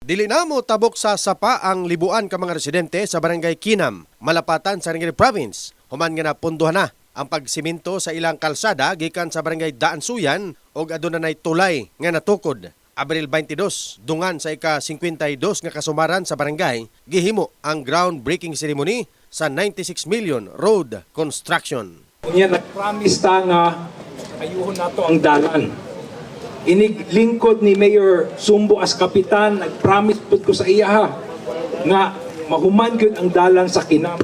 Dili na mo tabok sa sapa ang libuan ka mga residente sa barangay Kinam, Malapatan sa Ringgit Province. Human nga napunduhan na ang pagsiminto sa ilang kalsada gikan sa barangay Daansuyan og aduna nay tulay nga natukod. Abril 22, dungan sa ika-52 nga kasumaran sa barangay, gihimo ang groundbreaking ceremony sa 96 million road construction. Unya nag-promise ta nga ayuhon nato ang dalan. Iniglingkod ni Mayor Sumbo as kapitan, nag-promise pud ko sa iya nga mahuman gyud ang dalan sa Kinam.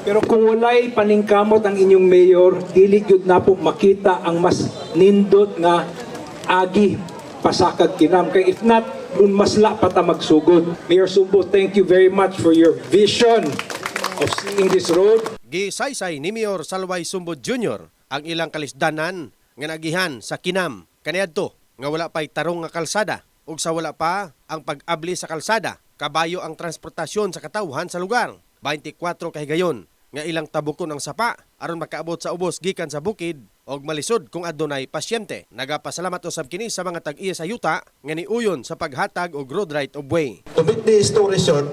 Pero kung walay paningkamot ang inyong mayor, dili gyud na po makita ang mas nindot nga agi pasakag Kinam. Kay if not, dun masla pa ta magsugod. Mayor Sumbo, thank you very much for your vision of seeing this road. Gisaysay ni Mayor Salway Sumbo Jr. ang ilang kalisdanan nga nagihan sa Kinam. Kaniadto nga wala pa'y tarong nga kalsada ug sa wala pa ang pag-abli sa kalsada, kabayo ang transportasyon sa katawhan sa lugar. 24 kahigayon nga ilang tabukon ang sapa aron makaabot sa ubos gikan sa bukid og malisod kung adunay pasyente. Nagapasalamat usab kini sa mga tag-iya sa yuta nga niuyon sa paghatag og road right of way. To make the story short,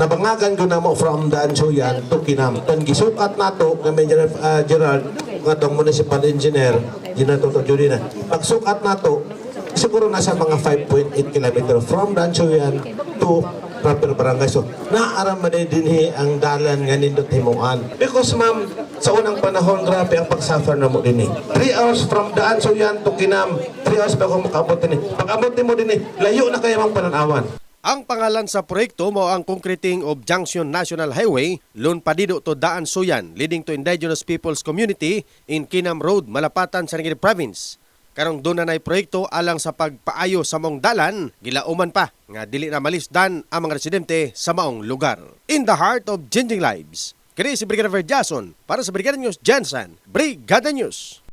nabangagan ko na mo from Daansuyan to Kinam. Tan gisukat nato nga Major Gerald nga tong municipal engineer ginato to Judy na. Pagsukat nato siguro nasa mga 5.8 km from Daansuyan to proper barangay. So naaram man dinhi ang dalan nga nindot himuan. Because ma'am, sa unang panahon grabe ang pagsuffer na mo dinhi. 3 hours from Daansuyan to Kinam, 3 hours pa ako makabot dinhi. Pag-abot mo dinhi, layo na kayo mang pananawan. Ang pangalan sa proyekto mao ang concreting of Junction National Highway, Lon Padido to Daansuyan, leading to Indigenous Peoples Community in Kinam Road, Malapatan sa Ringgit Province. Karong doon na proyekto alang sa pagpaayo sa maong dalan, gilauman pa nga dili na malisdan ang mga residente sa maong lugar. In the heart of changing lives, kini si Brigadier Jason para sa Brigada News Jensen, Brigada News.